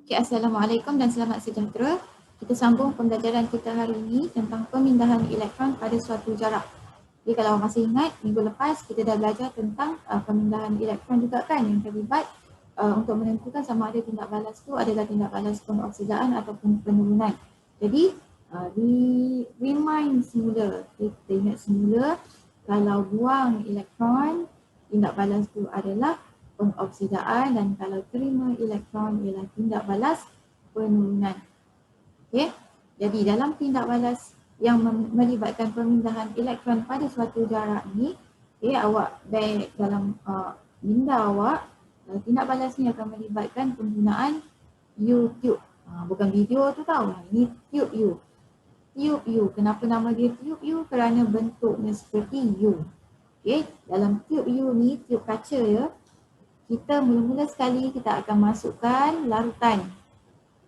Okay, Assalamualaikum dan selamat sejahtera. Kita sambung pembelajaran kita hari ini tentang pemindahan elektron pada suatu jarak. Jadi kalau masih ingat, minggu lepas kita dah belajar tentang pemindahan elektron juga kan, yang terlibat untuk menentukan sama ada tindak balas tu adalah tindak balas pengoksidaan ataupun penurunan. Jadi di remind semula, kita ingat semula kalau buang elektron, tindak balas tu adalah pengoksidaan, dan kalau terima elektron ialah tindak balas penurunan. Okey. Jadi dalam tindak balas yang melibatkan pemindahan elektron pada suatu jarak ni, awak baik dalam minda awak, tindak balas ni akan melibatkan penggunaan U-tube. Bukan video tu tau, ini tube U. Tube U. Kenapa nama dia tube U? Kerana bentuknya seperti U. Okey, dalam tube U ni, tube kaca ya, kita mula-mula sekali kita akan masukkan larutan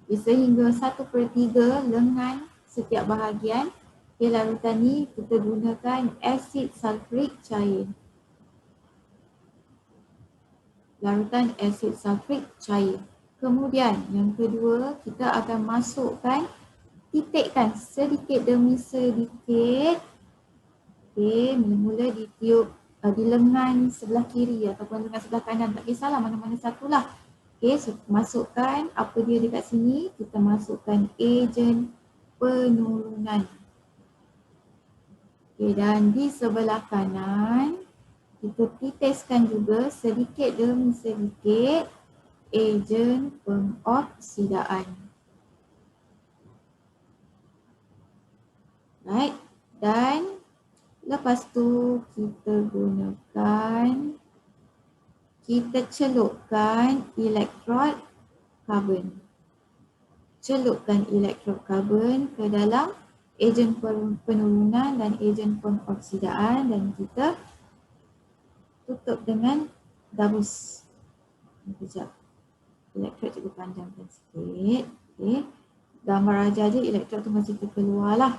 sehingga 1/3 lengan setiap bahagian. Okay, larutan ni kita gunakan asid sulfurik cair. Larutan asid sulfurik cair. Kemudian yang kedua, kita akan masukkan, titikkan sedikit demi sedikit. Okay, mula-mula di tiub di lengan sebelah kiri ataupun lengan sebelah kanan, tak kisahlah mana-mana satulah. Okay, so masukkan apa dia dekat sini, kita masukkan ejen penurunan. Okay, dan di sebelah kanan kita titiskan juga sedikit demi sedikit ejen pengoksidaan. Right, dan lepas tu kita celupkan elektrod karbon. Celupkan elektrod karbon ke dalam ejen penurunan dan ejen pengoksidaan, dan kita tutup dengan gabus. Sekejap, elektrod cuba panjangkan sikit. Okay. Gambar aja elektrod tu masih terkeluar lah.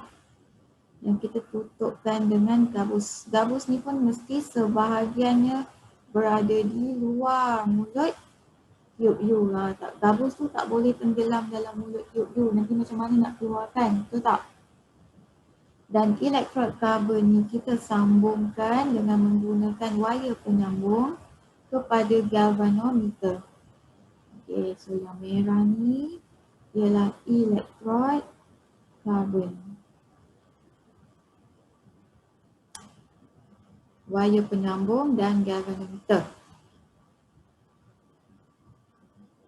Yang kita tutupkan dengan gabus. Gabus ni pun mesti sebahagiannya berada di luar mulut tube U lah. Gabus tu tak boleh tenggelam dalam mulut tube U. Nanti macam mana nak keluarkan, betul tak? Dan elektrod karbon ni kita sambungkan dengan menggunakan wayar penyambung kepada galvanometer. Okay, so yang merah ni ialah elektrod karbon. Wayar penyambung dan galvanometer.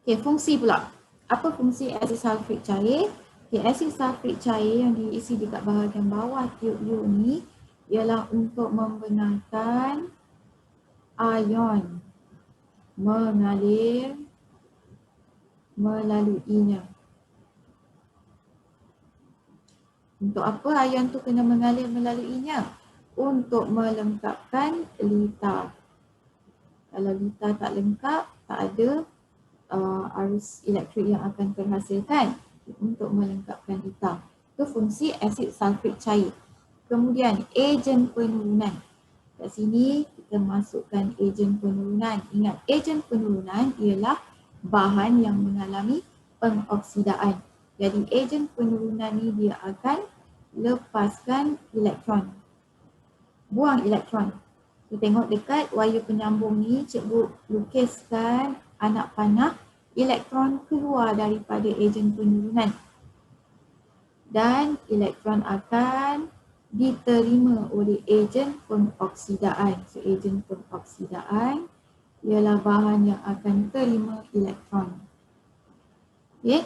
Okay, fungsi pula. Apa fungsi asid sulfurik cair? Okay, asid sulfurik cair yang diisi dekat bahagian bawah tube U ni ialah untuk membenarkan ion mengalir melaluinya. Untuk apa ion tu kena mengalir melaluinya? Untuk melengkapkan litar. Kalau litar tak lengkap, tak ada arus elektrik yang akan terhasilkan. Untuk melengkapkan litar. Itu fungsi asid sulfurik cair. Kemudian ejen penurunan. Kat sini kita masukkan ejen penurunan. Ingat, ejen penurunan ialah bahan yang mengalami pengoksidaan. Jadi ejen penurunan ni dia akan lepaskan elektron. Buang elektron. Kita tengok dekat wayar penyambung ni, cikgu lukiskan anak panah, elektron keluar daripada ejen penurunan. Dan elektron akan diterima oleh ejen pengoksidaan. So ejen pengoksidaan ialah bahan yang akan terima elektron. Okay.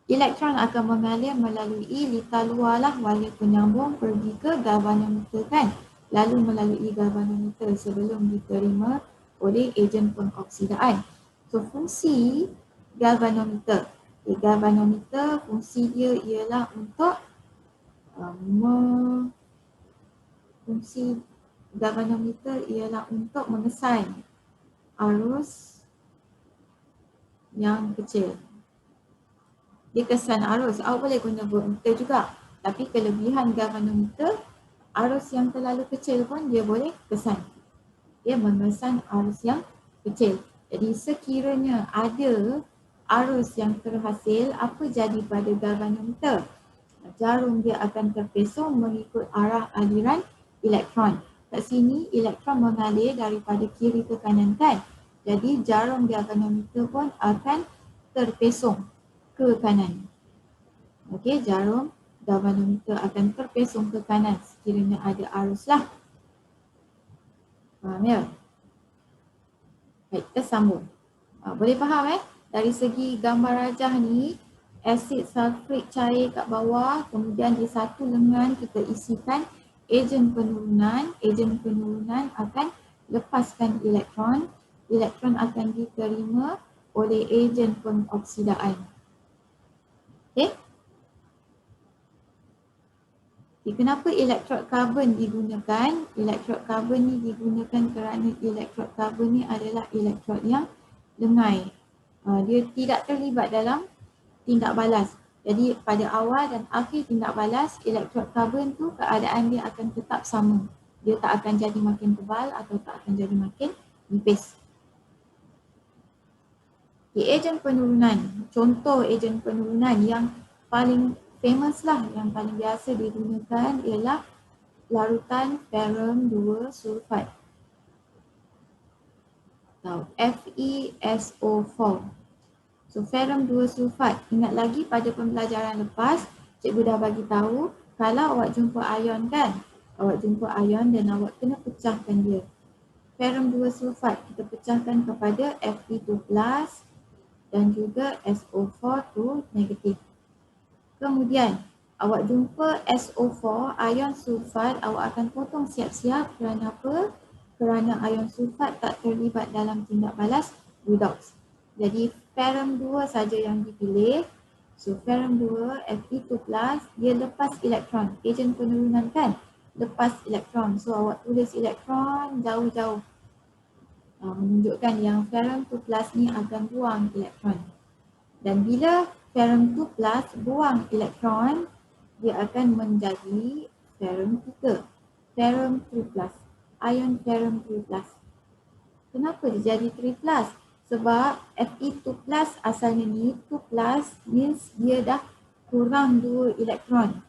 Elektron akan mengalir melalui litar luar lah, wayar penyambung pergi ke galvanometer kan. Lalu melalui galvanometer sebelum diterima oleh ejen pengoksidaan. So fungsi galvanometer. Galvanometer fungsi dia ialah untuk fungsi galvanometer ialah untuk mengesan arus yang kecil. Dia kesan arus, awak boleh guna voltmeter juga. Tapi kelebihan galvanometer, arus yang terlalu kecil pun dia boleh kesan. Dia mengesan arus yang kecil. Jadi sekiranya ada arus yang terhasil, apa jadi pada galvanometer? Jarum dia akan terpesong mengikut arah aliran elektron. Kat sini elektron mengalir daripada kiri ke kanan kan. Jadi jarum galvanometer pun akan terpesong ke kanan. Okey, jarum galvanometer akan terpesong ke kanan sekiranya ada arus lah. Faham ya? Baik, kita sambung. Boleh faham Dari segi gambar rajah ni, asid sulfurik cair kat bawah, kemudian di satu lengan kita isikan ejen penurunan. Ejen penurunan akan lepaskan elektron. Elektron akan diterima oleh ejen pengoksidaan. Okey? Kenapa elektrod karbon digunakan? Elektrod karbon ni digunakan kerana elektrod karbon ni adalah elektrod yang lengai. Dia tidak terlibat dalam tindak balas. Jadi pada awal dan akhir tindak balas, elektrod karbon tu keadaan dia akan tetap sama. Dia tak akan jadi makin tebal atau tak akan jadi makin nipis. Ejen penurunan. Contoh ejen penurunan yang paling famous lah, yang paling biasa digunakan ialah larutan ferrum 2 sulfat atau FeSO4. So ferrum 2 sulfat, ingat lagi pada pembelajaran lepas cikgu dah bagi tahu kalau awak jumpa ion kan, awak jumpa ion dan awak kena pecahkan dia. Ferrum 2 sulfat kita pecahkan kepada Fe2+ dan juga SO4 tu negatif. Kemudian awak jumpa SO4 ion sulfat, awak akan potong siap-siap. Kerana apa? Kerana ion sulfat tak terlibat dalam tindak balas redox. Jadi ferrum 2 saja yang dipilih. So ferrum 2 Fe2+, dia lepas elektron. Ejen penurunan kan? Lepas elektron. So awak tulis elektron jauh-jauh. Menunjukkan yang ferrum 2+ ni akan buang elektron. Dan bila ferrum 2+ buang elektron, dia akan menjadi ferrum 3. Ferrum 3+. Ion ferrum 3+. Kenapa dia jadi 3+? Sebab Fe2+ asalnya ni, 2+ means dia dah kurang 2 elektron.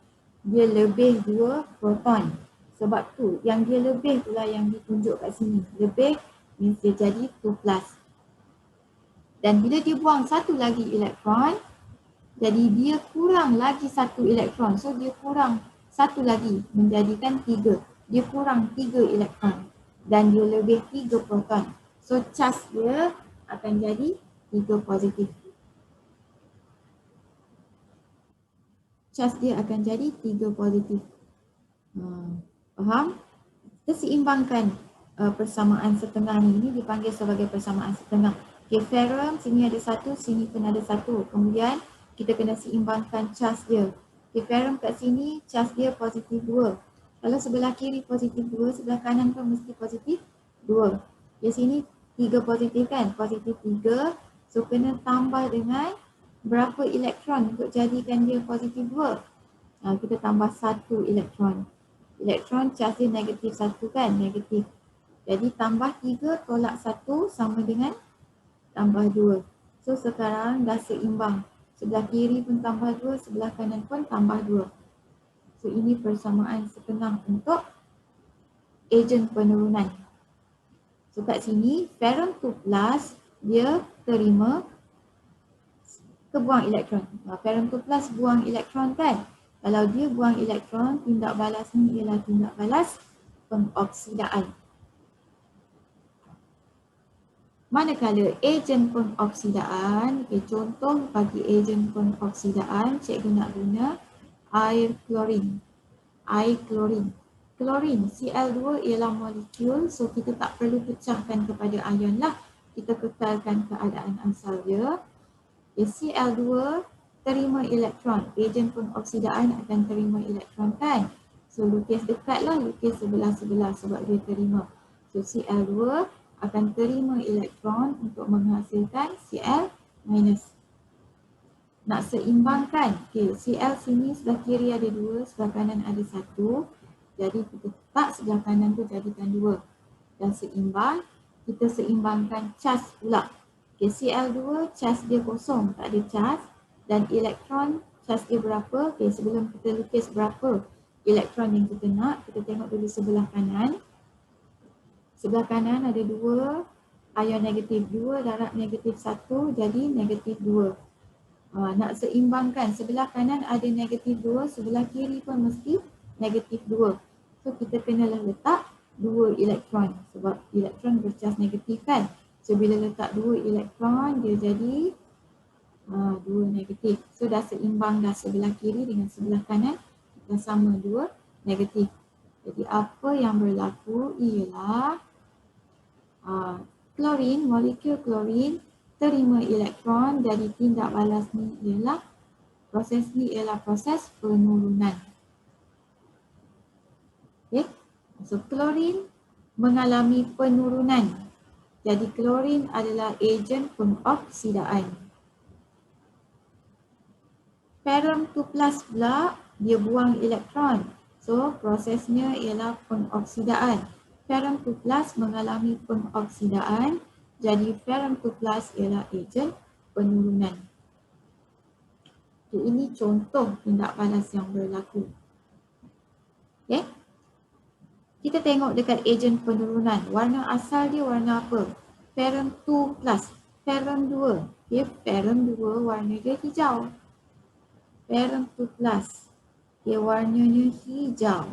Dia lebih 2 proton. Sebab tu, yang dia lebih pula yang ditunjuk kat sini. Lebih means dia jadi 2+. Dan bila dia buang satu lagi elektron, jadi dia kurang lagi satu elektron. So dia kurang satu lagi menjadikan 3. Dia kurang 3 elektron. Dan dia lebih 3 proton. So charge dia akan jadi 3 positif. Charge dia akan jadi 3 positif. Faham? Kita seimbangkan persamaan setengah ni. Ini dipanggil sebagai persamaan setengah. Okay, ferrum sini ada 1, sini pun ada 1. Kemudian kita kena seimbangkan charge dia. Okay, ferrum kat sini charge dia positif 2. Kalau sebelah kiri positif 2, sebelah kanan pun mesti positif 2. Di sini 3 positif kan? Positif 3. So kena tambah dengan berapa elektron untuk jadikan dia positif 2? Kita tambah 1 elektron. Elektron charge dia negatif 1 kan? Negatif. Jadi tambah 3 tolak 1 sama dengan tambah 2. So sekarang dah seimbang. Sebelah kiri pun tambah 2, sebelah kanan pun tambah 2. So ini persamaan setengah untuk ejen penurunan. So kat sini ferrum 2+ dia terima kebuang elektron. Ferrum 2+ buang elektron kan? Kalau dia buang elektron, tindak balas ni ialah tindak balas pengoksidaan. Manakala ejen pengoksidaan, contoh bagi ejen pengoksidaan, cikgu nak guna air klorin. Air klorin. Klorin, Cl2 ialah molekul, so kita tak perlu pecahkan kepada ion lah. Kita kekalkan keadaan asal dia. Cl2 terima elektron. Ejen pengoksidaan akan terima elektron kan? So lukis dekat lah, lukis sebelah-sebelah sebab dia terima. So Cl2 akan terima elektron untuk menghasilkan Cl-. Nak seimbangkan, okay, Cl sini sebelah kiri ada 2, sebelah kanan ada 1. Jadi kita letak sebelah kanan tu jadikan 2. Dan seimbang, kita seimbangkan charge pula. Okay, Cl2 cas dia kosong, tak ada cas. Dan elektron cas dia berapa? Okay, sebelum kita lukis berapa elektron yang kita nak, kita tengok dulu sebelah kanan. Sebelah kanan ada 2 ion negatif, 2 darab negatif 1 jadi negatif 2. Nak seimbangkan, sebelah kanan ada negatif 2, sebelah kiri pun mesti negatif 2. So kita kenalah letak 2 elektron sebab elektron bercas negatif kan. So bila letak 2 elektron dia jadi 2 negatif. So dah seimbang dah, sebelah kiri dengan sebelah kanan dah sama 2 negatif. Jadi apa yang berlaku ialah klorin, molekul klorin terima elektron, jadi tindak balas ni ialah proses penurunan. Okay. So klorin mengalami penurunan. Jadi klorin adalah ejen pengoksidaan. Ferrum 2+ pula dia buang elektron. So prosesnya ialah pengoksidaan. Ferrum 2+ mengalami pengoksidaan. Jadi ferrum 2+ ialah ejen penurunan. Okay, ini contoh tindak balas yang berlaku. Okay. Kita tengok dekat ejen penurunan. Warna asal dia warna apa? Ferrum 2+. Ferrum 2. Okay, ferrum 2 warna dia hijau. Ferrum 2+. Okay, warnanya hijau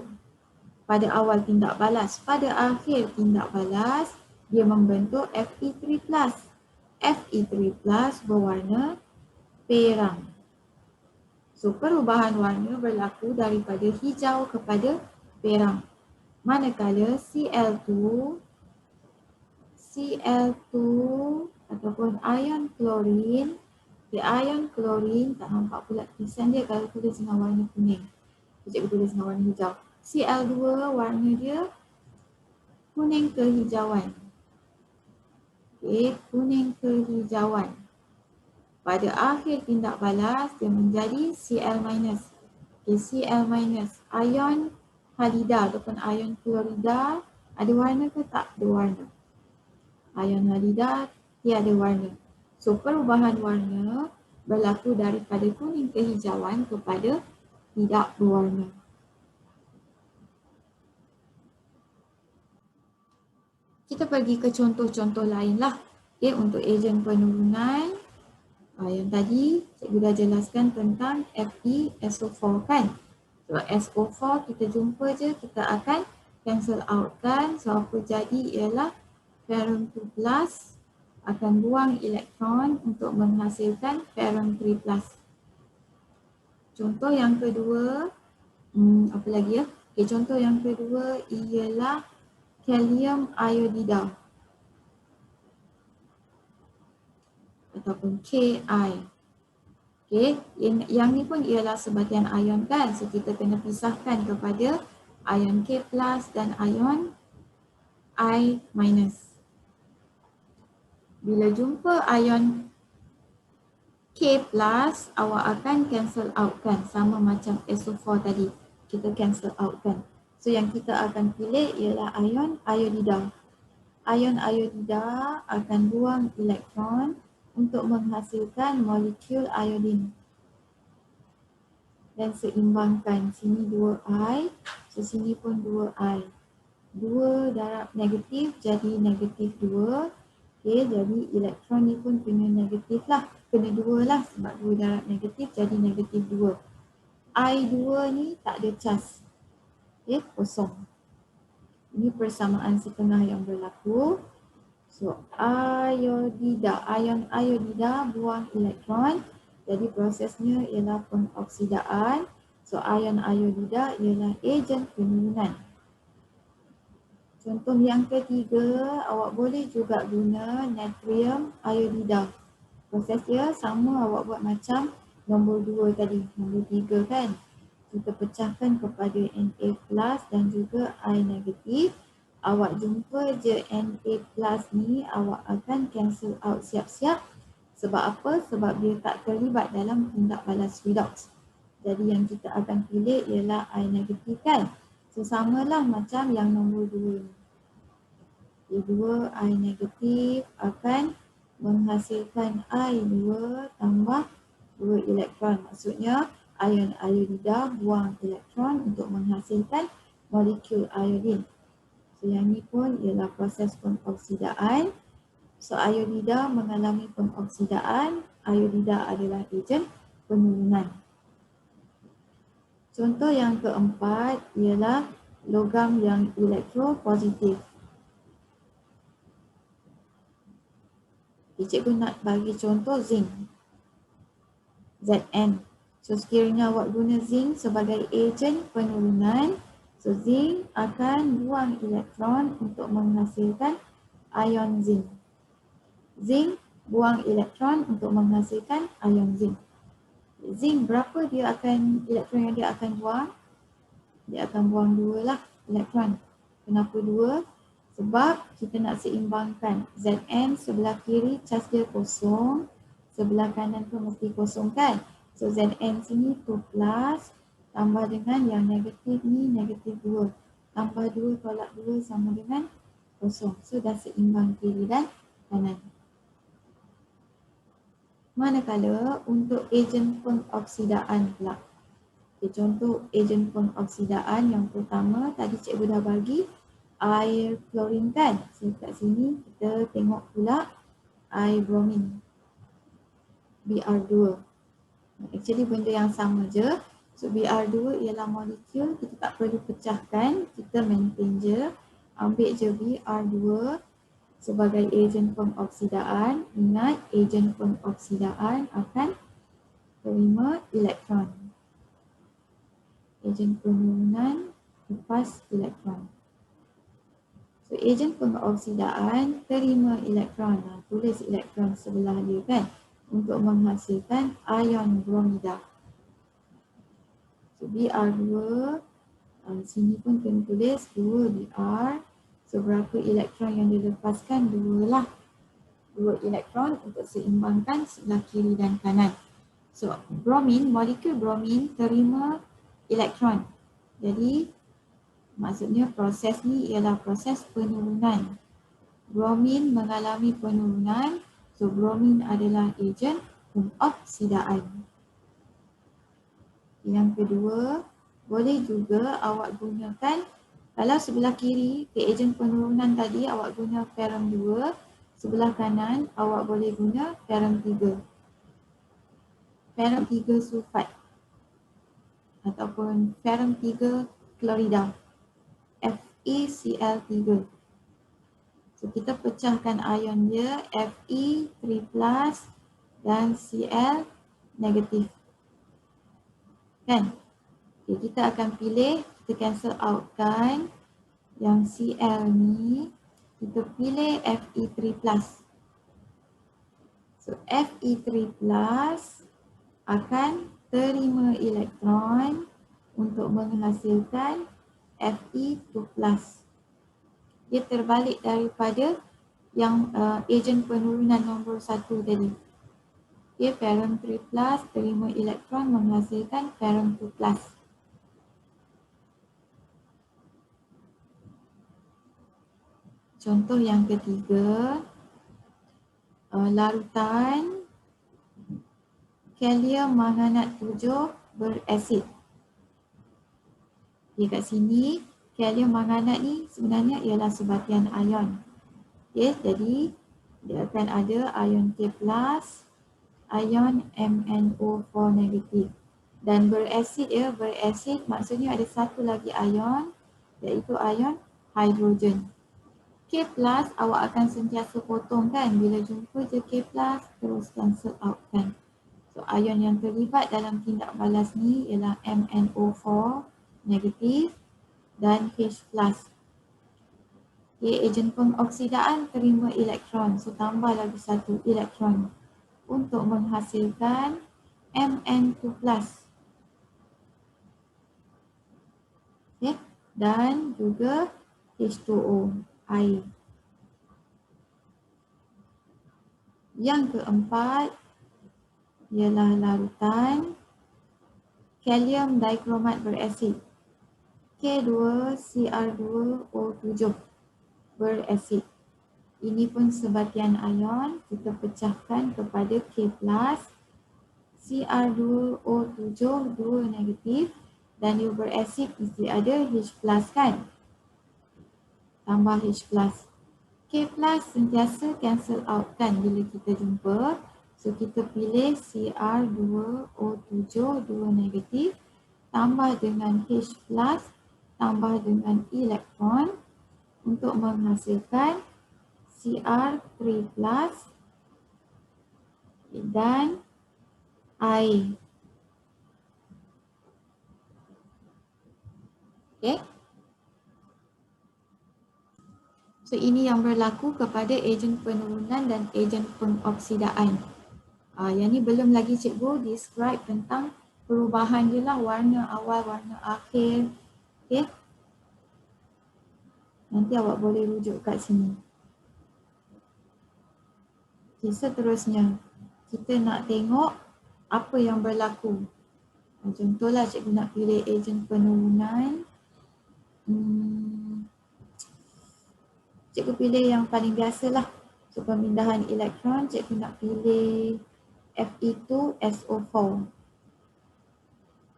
pada awal tindak balas. Pada akhir tindak balas, dia membentuk Fe3+. Fe3+ berwarna perang. So, perubahan warna berlaku daripada hijau kepada perang. Manakala Cl2 ataupun ion klorin, ion klorin tak nampak pula tulisan dia kalau tulis dengan warna kuning. Cikgu tulis dengan warna hijau. Cl2 warna dia kuning kehijauan. Okay, kuning kehijauan. Pada akhir tindak balas dia menjadi Cl-. Okay, Cl-. Ion halida ataupun ion klorida ada warna ke tak ada warna? Ion halida tiada warna. So perubahan warna berlaku daripada kuning kehijauan kepada tidak berwarna. Kita pergi ke contoh-contoh lain lah. Okay, untuk ejen penurunan yang tadi cikgu dah jelaskan tentang FeSO4 kan. So SO4 kita jumpa je, kita akan cancel out kan. So apa jadi ialah ferrum 2+ akan buang elektron untuk menghasilkan ferrum 3+. Contoh yang kedua, apa lagi ya? Okay, contoh yang kedua ialah kalium iodida ataupun Ki. Okay, yang ni pun ialah sebahagian ion kan. So kita kena pisahkan kepada ion K+ dan ion I-. Bila jumpa ion K+, awak akan cancel out kan. Sama macam SO4 tadi. Kita cancel out kan. So yang kita akan pilih ialah ion iodida. Ion iodida akan buang elektron untuk menghasilkan molekul iodin. Dan seimbangkan. Sini 2I. So sini pun 2I. 2 darab negatif jadi negatif 2. Okay, jadi elektron ni pun kena negatif lah. Kena 2 lah sebab 2 darab negatif jadi negatif 2. I2 ni tak ada cas. Okay, kosong. Ini persamaan setengah yang berlaku. So, ion iodida buang elektron. Jadi prosesnya ialah pengoksidaan. So, ion iodida ialah ejen penurunan. Contoh yang ketiga, awak boleh juga guna natrium iodida. Prosesnya sama awak buat macam nombor 2 tadi, nombor 3 kan. Kita pecahkan kepada Na+ dan juga I-. Awak jumpa je Na+ ni, awak akan cancel out siap-siap. Sebab apa? Sebab dia tak terlibat dalam tindak balas redox. Jadi yang kita akan pilih ialah I- kan. So samalah macam yang nombor 2 ni. 2 I- akan menghasilkan I2 tambah 2 elektron. Maksudnya ion iodida buang elektron untuk menghasilkan molekul iodin. So yang ni pun ialah proses pengoksidaan. So iodida mengalami pengoksidaan. Iodida adalah ejen penurunan. Contoh yang keempat ialah logam yang elektropositif. Cikgu nak bagi contoh zinc, Zn. So sekiranya awak guna zinc sebagai ejen penurunan, so zinc akan buang elektron untuk menghasilkan ion zinc. Zinc buang elektron untuk menghasilkan ion zinc. Zinc berapa elektron yang dia akan buang? Dia akan buang 2 lah elektron. Kenapa 2? Sebab kita nak seimbangkan Zn sebelah kiri cas dia kosong, sebelah kanan tu mesti kosong kan. So Zn sini 2 plus tambah dengan yang negatif ni negatif 2. Tambah 2 tolak 2 sama dengan kosong. So dah seimbang kiri dan kanan. Manakala untuk ejen pengoksidaan pula. Okay, contoh ejen pengoksidaan yang pertama tadi cikgu dah bagi air klorin kan. So kat sini kita tengok pula air bromin, Br2. Actually benda yang sama je. So Br2 ialah molekul, kita tak perlu pecahkan, kita maintain je. Ambil je Br2 sebagai ejen pengoksidaan. Ingat ejen pengoksidaan akan terima elektron. Ejen penurunan lepas elektron. So, ejen pengoksidaan terima elektron. Tulis elektron sebelah dia kan untuk menghasilkan ion bromida. So, Br2, sini pun kena tulis 2 Br. So, berapa elektron yang dilepaskan? 2 lah. 2 elektron untuk seimbangkan sebelah kiri dan kanan. So, bromin, molekul bromin terima elektron. Jadi, maksudnya proses ni ialah proses penurunan. Bromin mengalami penurunan. So, bromin adalah ejen pengoksidaan. Yang kedua, boleh juga awak gunakan, kalau sebelah kiri ke ejen penurunan tadi awak guna ferrum 2, sebelah kanan awak boleh guna ferrum 3. Ferrum 3 sulfat ataupun ferrum 3 klorida. FeCl3. So kita pecahkan ion dia Fe3+ dan Cl negatif. Kan? Okay, kita akan pilih, kita cancel out kan yang Cl ni, kita pilih Fe3+. So Fe3+ akan terima elektron untuk menghasilkan Fe2+. Dia terbalik daripada yang ejen penurunan nombor 1 tadi. Okay, ferrum 3+ terima elektron menghasilkan ferrum 2+. Contoh yang ketiga, larutan kalium manganat 7 berasid. Okay, kat sini kalium manganat ni sebenarnya ialah sebatian ion. Okay, jadi dia akan ada ion K+, ion MnO4 negatif. Dan berasid ya, berasid maksudnya ada satu lagi ion, iaitu ion hidrogen. K+ awak akan sentiasa potong kan, bila jumpa je K+ terus cancel out kan. So ion yang terlibat dalam tindak balas ni ialah MnO4 negatif dan H+. Okay, ejen pengoksidaan terima elektron, so tambah lagi satu elektron untuk menghasilkan Mn2+. Okay, dan juga H2O, air. Yang keempat ialah larutan kalium dikromat berasid. K2Cr2O7 berasid. Ini pun sebatian ion, kita pecahkan kepada K+, Cr2O7, 2 negatif, dan dia berasid mesti ada H+ kan? Tambah H+. K+ sentiasa cancel out kan bila kita jumpa. So kita pilih Cr2O7, 2 negatif, tambah dengan H+, tambah dengan elektron untuk menghasilkan Cr3+ dan air. Okay. So ini yang berlaku kepada ejen penurunan dan ejen pengoksidaan. Yang ni belum lagi cikgu describe tentang perubahan je lah, warna awal, warna akhir. Okay. Nanti awak boleh rujuk kat sini. Okay, seterusnya kita nak tengok apa yang berlaku. Contohlah cikgu nak pilih ejen penurunan. Cikgu pilih yang paling biasa lah. So pemindahan elektron, cikgu nak pilih Fe2SO4.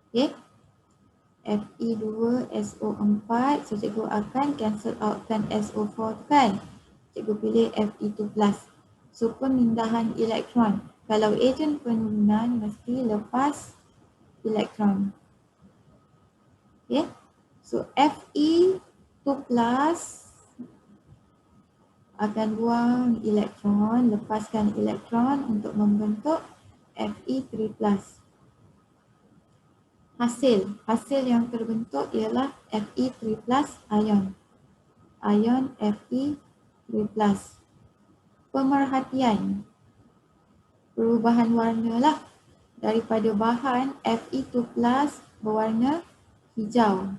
Okay. Fe2SO4. So cikgu akan cancel outkan SO4 kan. Cikgu pilih Fe2+. So pemindahan elektron. Kalau ejen penurunan mesti lepas elektron. Okay. So Fe2+ akan buang elektron, lepaskan elektron untuk membentuk Fe3+. Hasil yang terbentuk ialah Fe3+ ion. Ion Fe3+. Pemerhatian. Perubahan warna lah. Daripada bahan Fe2+ berwarna hijau.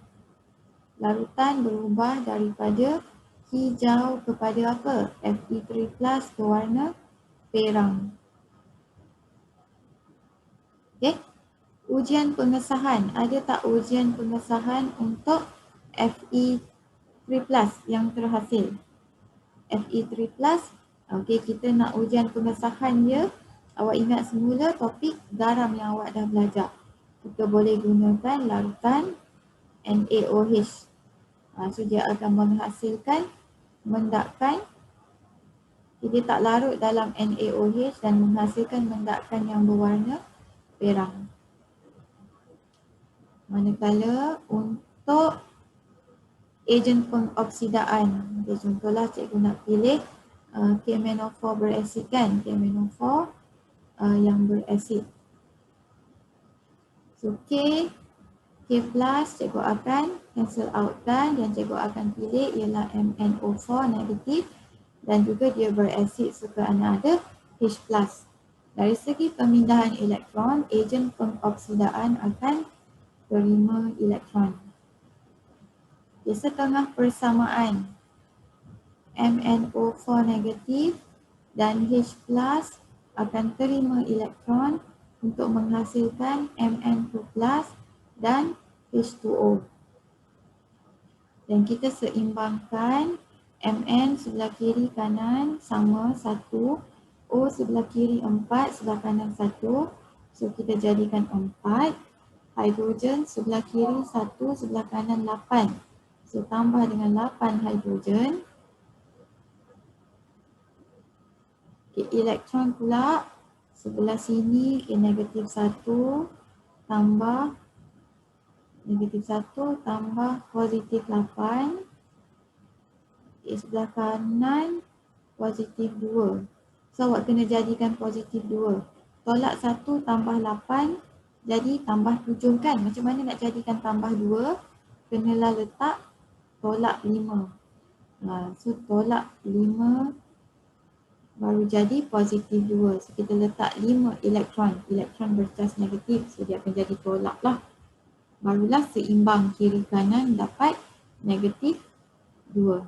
Larutan berubah daripada hijau kepada apa? Fe3+ berwarna perang. Okay. Ujian pengesahan. Ada tak ujian pengesahan untuk Fe3+ yang terhasil? Fe3+. Okay, kita nak ujian pengesahan dia. Awak ingat semula topik garam yang awak dah belajar. Kita boleh gunakan larutan NaOH. So dia akan menghasilkan mendakan, dia tak larut dalam NaOH dan menghasilkan mendakan yang berwarna perang. Manakala untuk ejen pengoksidaan, contohlah cikgu nak pilih KMnO4 berasid kan, KMnO4 yang berasid. So K+ cikgu akan cancel out kan, dan cikgu akan pilih ialah MnO4 negatif dan juga dia berasid kerana ada H+. Dari segi pemindahan elektron, ejen pengoksidaan akan terima elektron. Di setengah persamaan MnO4 negatif dan H+ akan terima elektron untuk menghasilkan Mn2+ dan H2O. Dan kita seimbangkan Mn sebelah kiri kanan sama 1, O sebelah kiri 4, sebelah kanan 1. So kita jadikan 4. Hidrogen sebelah kiri 1, sebelah kanan 8. So tambah dengan 8 hidrogen. Okay, elektron pula sebelah sini negatif 1 tambah negatif 1 tambah positif 8. Sebelah kanan positif 2. So awak kena jadikan positif 2. Tolak 1 tambah 8 jadi tambah 7 kan. Macam mana nak jadikan tambah 2? Kenalah letak tolak 5. So tolak 5 baru jadi positif 2. So kita letak 5 elektron. Elektron bercas negatif. So dia akan jadi tolak lah. Barulah seimbang kiri kanan dapat negatif 2.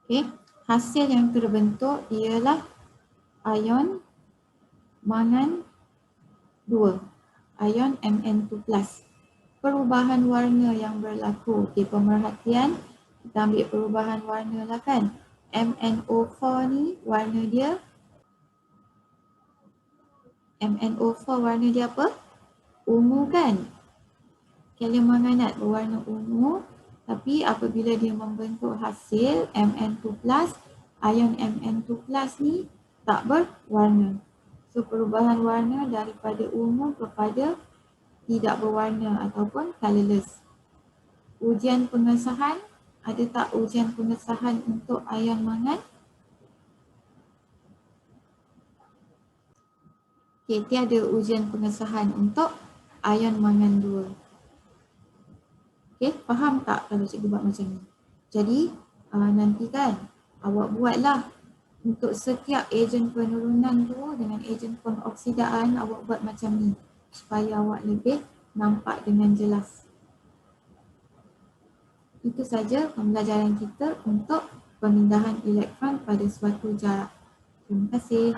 Okay. Hasil yang terbentuk ialah ion mangan 2. Ion Mn2+. Perubahan warna yang berlaku. Okey, pemerhatian. Kita ambil perubahan warna lah kan. MnO4 ni warna dia MnO4 warna dia apa? Ungu kan? Kalium manganat berwarna ungu, tapi apabila dia membentuk hasil Mn2+, ion Mn2+ ni tak berwarna. So perubahan warna daripada ungu kepada tidak berwarna ataupun colourless. Ujian pengesahan, ada tak ujian pengesahan untuk ion mangan? Okey, tiada ujian pengesahan untuk ion mangan 2. Okey, faham tak kalau cikgu buat macam ni? Jadi, nanti kan awak buatlah untuk setiap ejen penurunan tu dengan ejen pengoksidaan, awak buat macam ni supaya awak lebih nampak dengan jelas. Itu saja pembelajaran kita untuk pemindahan elektron pada suatu jarak. Terima kasih.